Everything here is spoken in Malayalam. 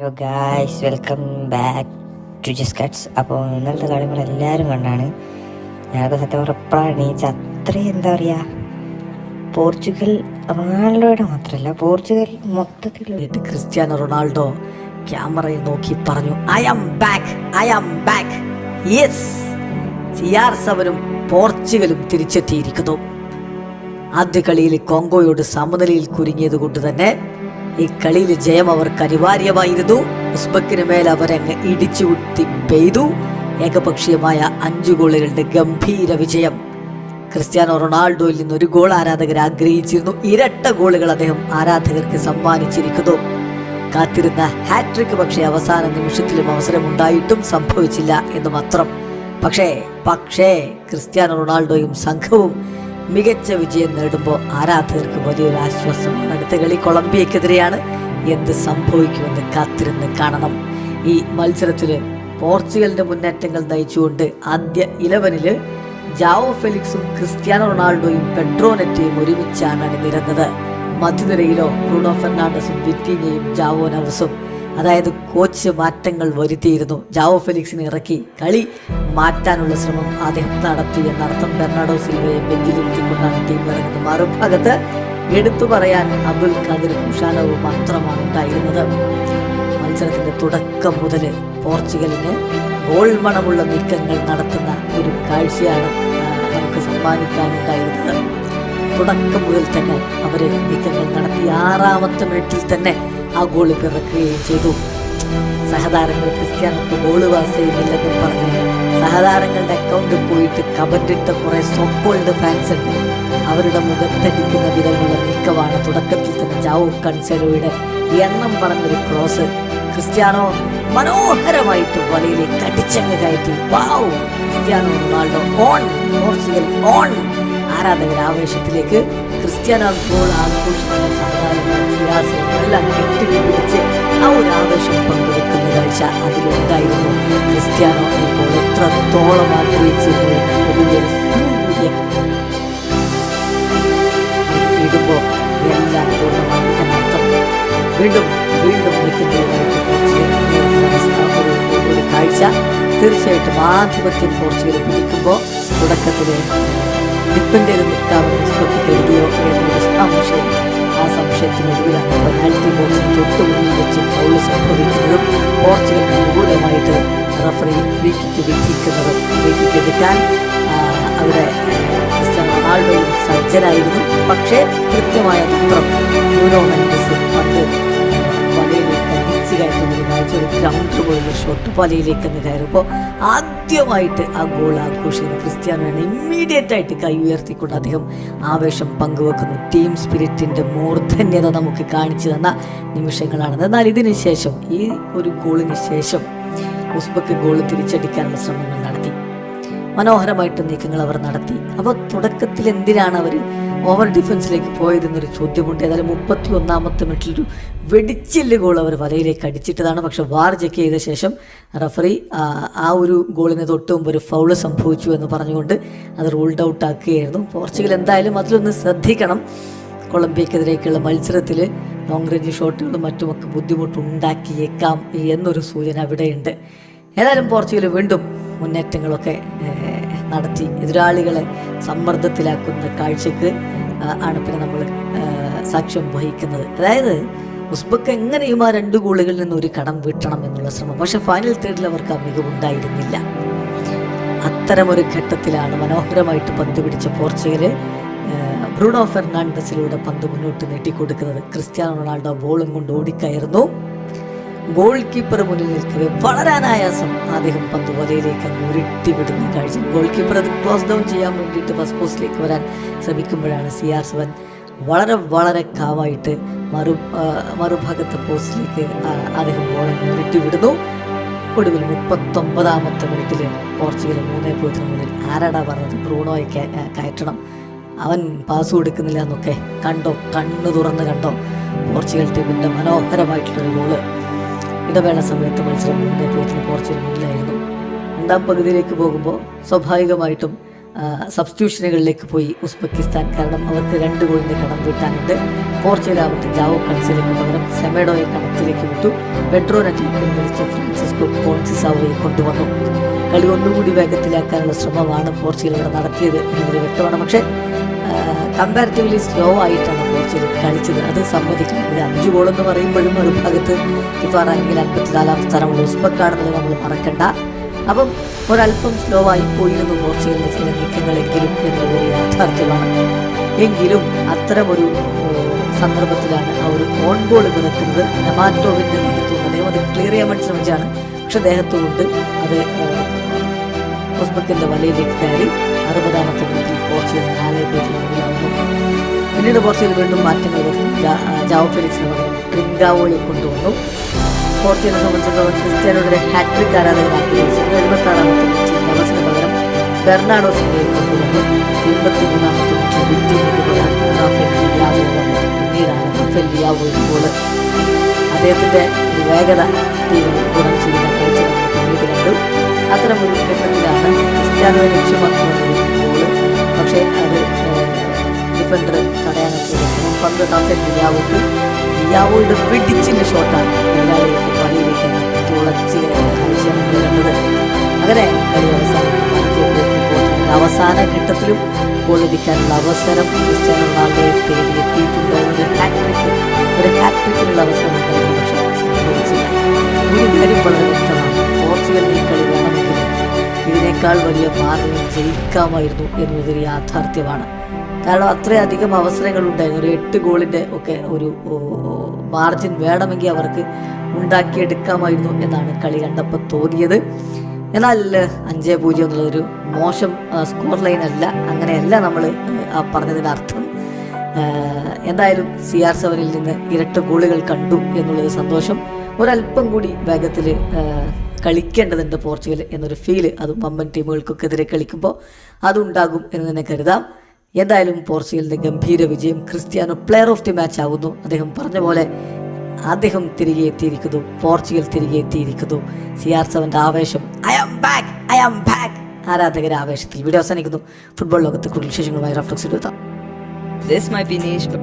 Hello guys, welcome back to just cuts. അപ്പോൾ ഇന്നലത്തെ കളികൾ എല്ലാവരും കണ്ടാണ്. ഞാനൊക്കെ സത്യം ഉറപ്പാണ് എണീച്ച അത്രയും എന്താ പറയുക, പോർച്ചുഗൽ റൊണാൾഡോയുടെ മാത്രമല്ല, പോർച്ചുഗൽ മൊത്തത്തിൽ ക്രിസ്ത്യാനോ റൊണാൾഡോ ക്യാമറയെ നോക്കി പറഞ്ഞു, I am back, I am back. Yes, CR7 പോർച്ചുഗലും തിരിച്ചെത്തിയിരിക്കുന്നു. ആദ്യ കളിയിൽ കോങ്കോയോട് സമനിലയിൽ കുരുങ്ങിയത് കൊണ്ട് തന്നെ ഈ കളിയിൽ ജയം അവർക്ക് അനിവാര്യമായിരുന്നു. ഉസ്ബെക്കിന് മേൽ അവരങ്ങ് ഇടിച്ചു കുത്തി പെയ്തു. ഏകപക്ഷീയമായ 5 ഗോളുകളുടെ ഗംഭീര വിജയം. ക്രിസ്ത്യാനോ റൊണാൾഡോയിൽ നിന്ന് 1 ഗോൾ ആരാധകർ ആഗ്രഹിച്ചിരുന്നു. ഇരട്ട ഗോളുകൾ അദ്ദേഹം ആരാധകർക്ക് സമ്മാനിച്ചിരിക്കുന്നു. കാത്തിരുന്ന ഹാട്രിക് പക്ഷേ അവസാന നിമിഷത്തിലും അവസരമുണ്ടായിട്ടും സംഭവിച്ചില്ല എന്ന് മാത്രം. പക്ഷേ ക്രിസ്ത്യാനോ റൊണാൾഡോയും സംഘവും മികച്ച വിജയം നേടുമ്പോൾ ആരാധകർക്ക് വലിയൊരു ആശ്വാസമാണ്. അടുത്ത കളി കൊളംബിയക്കെതിരെയാണ്. എന്ത് സംഭവിക്കുമെന്ന് കാത്തിരുന്ന് കാണണം. ഈ മത്സരത്തിൽ പോർച്ചുഗലിന്റെ മുന്നേറ്റങ്ങൾ നയിച്ചുകൊണ്ട് ആദ്യ 11 ജാവോ ഫെലിക്സും ക്രിസ്ത്യാനോ റൊണാൾഡോയും പെഡ്രോ നെറ്റയും ഒരുമിച്ചാണ് അണിനിരന്നത്. മധ്യനിരയിലോ ബ്രൂണോ ഫെർണാണ്ടസും വിറ്റീനയും ജാവോ നവസും. അതായത് കോച്ച് മാറ്റങ്ങൾ വരുത്തിയിരുന്നു. ജാവോ ഫെലിക്സിനെ ഇറക്കി കളി മാറ്റാനുള്ള ശ്രമം അദ്ദേഹം നടത്തി എന്നർത്ഥം. ബെർണാഡോ സിൽവയെ ബെഞ്ചിലിരുത്തിക്കൊണ്ടാണ് ടീം ഇറങ്ങുന്നത്. മറുഭാഗത്ത് എടുത്തു പറയാൻ അബ്ദുൽ ഖാദിർ കുഷാനവ് മാത്രമാണ് ഉണ്ടായിരുന്നത്. മത്സരത്തിന്റെ തുടക്കം മുതൽ പോർച്ചുഗലിന് ഗോൾ മണമുള്ള നീക്കങ്ങൾ നടത്തുന്ന ഒരു കാഴ്ചയാണ് നമുക്ക് സമ്മാനിക്കാനുണ്ടായിരുന്നത്. തുടക്കം മുതൽ തന്നെ അവർ നീക്കങ്ങൾ നടത്തി 6ാമത്തെ മിനിറ്റിൽ തന്നെ ആ ഗോൾ പിറക്കുകയും ചെയ്തു. സഹതാരങ്ങൾ ക്രിസ്ത്യാനോക്ക് ഗോൾ പാസ് ചെയ്യുന്നില്ലെന്നും പറഞ്ഞ് സഹതാരങ്ങളുടെ അക്കൗണ്ടിൽ പോയിട്ട് കമന്റിട്ട കുറെ സോക്കോൾഡ് ഫാൻസ് ഉണ്ട്. അവരുടെ മുഖത്തടിക്കുന്ന വിധമുള്ള നീക്കമാണ്. തുടക്കത്തിൽ തന്നെ ജാവോ കൺസെലോയുടെ എണ്ണം പറഞ്ഞൊരു ക്രോസ് ക്രിസ്ത്യാനോ മനോഹരമായിട്ട് വലയിലേക്ക് അടിച്ചങ്ങ് കയറ്റി. Wow, Cristiano Ronaldo on, Portugal on. ആരാധകർ ആവേശത്തിലേക്ക്. ക്രിസ്ത്യാനോ ഗോൾ ആഘോഷിക്കുന്ന സാധാരണ കെട്ടിപ്പിടിച്ച് ആ ഒരു ആവേശം പങ്കുവെക്കുന്ന കാഴ്ച അതിലുണ്ടായിരുന്നു. ക്രിസ്ത്യാനോ ഗോൾ എത്രത്തോളം ആഗ്രഹിച്ചിരുന്നു ഇടുമ്പോൾ എല്ലാം പൂർണ്ണമായി എന്നർത്ഥം. വീണ്ടും ഒരു കാഴ്ച തീർച്ചയായിട്ടും ആധിപത്യം പോർച്ചുഗൽ പിടിക്കുമ്പോൾ തുടക്കത്തിൽ ഡിഫൻഡ് ചെയ്ത് നിൽക്കാമെന്ന് കരുതിയോ എന്നൊരു സംശയം. ആ സംശയത്തിനൊടുവിലാണ് പെനാൽറ്റി ബോക്സിന് തൊട്ട് മുന്നിൽ വെച്ച് ഫൗൾ സംഭവിക്കുന്നതും പോർച്ചുഗലിന് അനുകൂലമായിട്ട് റഫറി ഫ്രീ കിക്ക് വിധിക്കുന്നതും. ഫ്രീ കിക്ക് എടുക്കാൻ അവിടെ ക്രിസ്ത്യാനോ റൊണാൾഡോയും സജ്ജനായിരുന്നു. പക്ഷേ കൃത്യമായ ചിത്രം ബ്രൂണോ മെൻഡസ് പണ്ട് വലയിലേക്ക് അടിച്ചു കയറ്റുന്നൊരു കാഴ്ച. ഒരു ഗ്രൗണ്ട് പോലുള്ള ഷോട്ട് വലയിലേക്ക് അങ്ങ് കയറുമ്പോൾ ആദ്യമായിട്ട് ആ ഗോൾ ആഘോഷിക്കുന്ന ക്രിസ്ത്യാനോയാണ്. ഇമ്മീഡിയറ്റ് ആയിട്ട് കൈ ഉയർത്തിക്കൊണ്ട് അദ്ദേഹം ആവേശം പങ്കുവെക്കുന്നു. ടീം സ്പിരിറ്റിന്റെ മൂർധന്യത നമുക്ക് കാണിച്ചു തന്ന നിമിഷങ്ങളാണ്. എന്നാൽ ഇതിന് ശേഷം, ഈ ഒരു ഗോളിന് ശേഷം ഉസ്ബെക്ക് ഗോൾ തിരിച്ചടിക്കാനുള്ള ശ്രമങ്ങൾ നടത്തി. മനോഹരമായിട്ട് നീക്കങ്ങൾ അവർ നടത്തി. അപ്പോൾ തുടക്കത്തിൽ എന്തിനാണ് അവർ ഓവർ ഡിഫൻസിലേക്ക് പോയതെന്നൊരു ചോദ്യമുണ്ട്. ഏതായാലും 31ാമത്തെ മിനിറ്റിൽ വെടിച്ചില്ല് ഗോൾ അവർ വലയിലേക്ക് അടിച്ചിട്ടതാണ്. പക്ഷെ വാർ ചെക്ക് ചെയ്ത ശേഷം റഫറി ആ ഒരു ഗോളിന് തൊട്ട് മുമ്പ് ഒരു ഫൗള് സംഭവിച്ചു എന്ന് പറഞ്ഞുകൊണ്ട് അത് റൂൾഡ് ഔട്ട് ആക്കുകയായിരുന്നു. പോർച്ചുഗൽ എന്തായാലും അതിലൊന്ന് ശ്രദ്ധിക്കണം. കൊളംബിയക്കെതിരേക്കുള്ള മത്സരത്തിൽ ലോങ് റേഞ്ച് ഷോട്ടുകളും മറ്റുമൊക്കെ ബുദ്ധിമുട്ടുണ്ടാക്കിയേക്കാം എന്നൊരു സൂചന അവിടെയുണ്ട്. ഏതായാലും പോർച്ചുഗൽ വീണ്ടും മുന്നേറ്റങ്ങളൊക്കെ നടത്തി എതിരാളികളെ സമ്മർദ്ദത്തിലാക്കുന്ന കാഴ്ചക്ക് ആണ് പിന്നെ നമ്മൾ സാക്ഷ്യം വഹിക്കുന്നത്. അതായത് ഉസ്ബെക്ക് എങ്ങനെയും ആ 2 ഗോളുകളിൽ നിന്ന് ഒരു കടം വീട്ടണം എന്നുള്ള ശ്രമം. പക്ഷെ ഫൈനൽ തേർഡിൽ അവർക്ക് ആ മികവുണ്ടായിരുന്നില്ല. അത്തരമൊരു ഘട്ടത്തിലാണ് മനോഹരമായിട്ട് പന്ത് പിടിച്ച പോർച്ചുഗല് ബ്രൂണോ ഫെർണാണ്ടസിലൂടെ പന്ത് മുന്നോട്ട് നീട്ടിക്കൊടുക്കുന്നത്. ക്രിസ്ത്യാനോ റൊണാൾഡോ ബോളും കൊണ്ട് ഓടിക്കയറുന്നു. ഗോൾ കീപ്പർ മുന്നിൽ നിൽക്കവേ വളരെ അനായാസം അദ്ദേഹം പന്ത് വലയിലേക്ക് അങ്ങ് ഉരുട്ടി വിടുന്ന കാഴ്ച. ഗോൾ കീപ്പർ അത് ക്ലോസ് ഡൗൺ ചെയ്യാൻ വേണ്ടിയിട്ട് ഫസ്റ്റ് പോസ്റ്റിലേക്ക് വരാൻ ശ്രമിക്കുമ്പോഴാണ് CR7 വളരെ കാവായിട്ട് മറുഭാഗത്തെ പോസ്റ്റിലേക്ക് അദ്ദേഹം ബോളങ്ങ് ഉരുട്ടി വിടുന്നു. ഒടുവിൽ 39ാമത്തെ മിനിറ്റിൽ പോർച്ചുഗൽ 3-0 മുന്നിൽ. ആരാടാ പറഞ്ഞത് ബ്രൂണോയെ കയറ്റണം, അവൻ പാസ് കൊടുക്കുന്നില്ല എന്നൊക്കെ? കണ്ണു തുറന്ന് കണ്ടോ പോർച്ചുഗൽ ടീമിൻ്റെ മനോഹരമായിട്ടുള്ളൊരു ഗോള്. ഇടവേള സമയത്ത് മത്സരം 3-0 പോർച്ചുഗൽ മുന്നിലായിരുന്നു. 2ാം പകുതിയിലേക്ക് പോകുമ്പോൾ സ്വാഭാവികമായിട്ടും സബ്സ്റ്റിറ്റ്യൂഷനുകളിലേക്ക് പോയി ഉസ്ബെക്കിസ്ഥാൻ. കാരണം അവർക്ക് 2 ഗോളിൻ്റെ കടം വീട്ടാനുണ്ട്. പോർച്ചുഗലാവട്ടെ ജാവോ കൺസിലേക്ക് പകരം സെമേഡോയെ കളത്തിലേക്ക് വിട്ടു. പെഡ്രോ നെറ്റോയെ പിൻവലിച്ച് ഫ്രാൻസിസ്കോ കോൺസിസാവോയെ കൊണ്ടുവന്നു. കളി ഒന്നുകൂടി വേഗത്തിലാക്കാനുള്ള ശ്രമമാണ് പോർച്ചുഗൽ ഇവിടെ നടത്തിയത് എന്നത് വ്യക്തമാണ്. പക്ഷേ കമ്പാരിറ്റീവ്ലി സ്ലോ ആയിട്ടാണ് പോർച്ചുഗൽ കളിച്ചത്, അത് സമ്മതിക്കണം. ഇത് 5 ഗോളെന്ന് പറയുമ്പോഴും ഒരു ഭാഗത്ത് ഫിഫ റാങ്കിങ്ങിൽ 54-ാം സ്ഥാനമുള്ള ഉസ്ബെക്കാണെന്നത് നമ്മൾ മറക്കണ്ട. അപ്പം ഒരല്പം സ്ലോ ആയി പോയിരുന്നു പോർച്ചുഗലിൻ്റെ ചില നീക്കങ്ങളെങ്കിലും എന്നുള്ളൊരു യാഥാർത്ഥ്യമാണ്. എങ്കിലും അത്തരമൊരു സന്ദർഭത്തിലാണ് ആ ഒരു ഓൺ ഗോൾ നിറക്കുന്നത്. നെമാറ്റോവിൻ്റെ ദേഹത്തുകൊണ്ട് അദ്ദേഹം അത് ക്ലിയർ ചെയ്യാൻ വേണ്ടി ശ്രമിച്ചാണ്, പക്ഷെ ദേഹത്തുകൊണ്ട് അത് ഉസ്ബെക്കിൻ്റെ വലയിലേക്ക് കയറി. 60-ാമത്തെ മിനിറ്റിൽ പോർച്ചുഗൽ 4-0 പിന്നീട് പോർച്ചുഗൽ വീണ്ടും മാറ്റങ്ങൾ വരുന്നു. ജാവോ ഫെലിക്സിന് പകരം ട്രിങ്കാവോയെ കൊണ്ടുവന്നു. പോർച്ചുഗലിനെ സംബന്ധിച്ചിടത്തോളം ക്രിസ്ത്യാനോയുടെ ഒരു ഹാട്രിക് ആരാധകർ ആഗ്രഹിച്ചു. 76-ാമത്തെ മിനിറ്റിൽ നവസിന് പകരം ബെർണാഡോ സിൽവയെ കൊണ്ടുവന്നു. 83-ാമത്തെ മിനിറ്റിൽ വിറ്റിന് പകരം പിന്നീടാണ് റാഫേൽ ലിയാവോ ഗോള്. അദ്ദേഹത്തിൻ്റെ ഒരു വേഗത ടീമിന് ഗുണം ചെയ്യുന്ന കാഴ്ച പിന്നീട് കണ്ടു. അത്തരമൊരു ഘട്ടത്തിലാണ് ക്രിസ്ത്യാനോയെ ലക്ഷ്യമാക്കുന്ന ഗോള്. പക്ഷേ അത് ഡിഫൻഡർ തടയാനൊക്കെ പന്ത് റാഫേൽ ലിയാവോയുടെ പിടിച്ചിൻ്റെ ഷോട്ടാണ് എതിരാളിലേക്ക് വലയിലേക്ക് തുളച്ച് കാഴ്ചയാണ് കണ്ടത്. അങ്ങനെ കളി അവസാന ഘട്ടത്തിലും ഗോൾ അടിക്കാനുള്ള അവസരം ക്രിസ്ത്യാനോ റൊണാൾഡോയെ തേടിയെത്തിയിട്ടുണ്ട്. ഒരു ഹാട്രിക്കിനുള്ള അവസരം ഉണ്ടായിരുന്നു, പക്ഷേ സംഭവിച്ചില്ല. ഒരു കാര്യം വളരെ വ്യക്തമാണ്, പോർച്ചുഗലിന് ഈ കളി വേണമെങ്കിൽ ഇതിനേക്കാൾ വലിയ മാർജിൻ ജയിക്കാമായിരുന്നു എന്നതൊരു യാഥാർത്ഥ്യമാണ്. കാരണം അത്രയധികം അവസരങ്ങളുണ്ടായിരുന്നു. ഒരു 8 ഗോളിൻ്റെ ഒക്കെ ഒരു മാർജിൻ വേണമെങ്കിൽ അവർക്ക് ഉണ്ടാക്കിയെടുക്കാമായിരുന്നു എന്നാണ് കളി കണ്ടപ്പോൾ തോന്നിയത്. എന്നാൽ 5-0 എന്നുള്ളതൊരു മോശം സ്കോർ ലൈൻ അല്ല, അങ്ങനെയല്ല നമ്മൾ പറഞ്ഞതിൻ്റെ അർത്ഥം. എന്തായാലും CR7-ൽ നിന്ന് ഇരട്ട ഗോളുകൾ കണ്ടു എന്നുള്ളത് സന്തോഷം. ഒരല്പം കൂടി വേഗത്തിൽ കളിക്കേണ്ടതുണ്ട് പോർച്ചുഗൽ എന്നൊരു ഫീല് അത് വമ്പൻ ടീമുകൾക്കൊക്കെ എതിരെ കളിക്കുമ്പോൾ അതുണ്ടാകും എന്ന് തന്നെ കരുതാം. എന്തായാലും പോർച്ചുഗലിൻ്റെ ഗംഭീര വിജയം. Cristiano player of the match ആകുന്നു. അദ്ദേഹം പറഞ്ഞ പോലെ അദ്ദേഹം തിരികെ എത്തിയിരിക്കുന്നു, പോർച്ചുഗൽ തിരികെ എത്തിയിരിക്കുന്നു. CR7-ന്റെ ആവേശം ഐ ആം ബാക്ക് ആരാധകരെ ആവേശത്തിൽ. വീഡിയോ അവസാനിക്കുന്നു. ഫുട്ബോൾ ലോകത്ത് കൂടുതൽ വിശേഷങ്ങളുമായി reflux എടുത്താം. This might be niche, but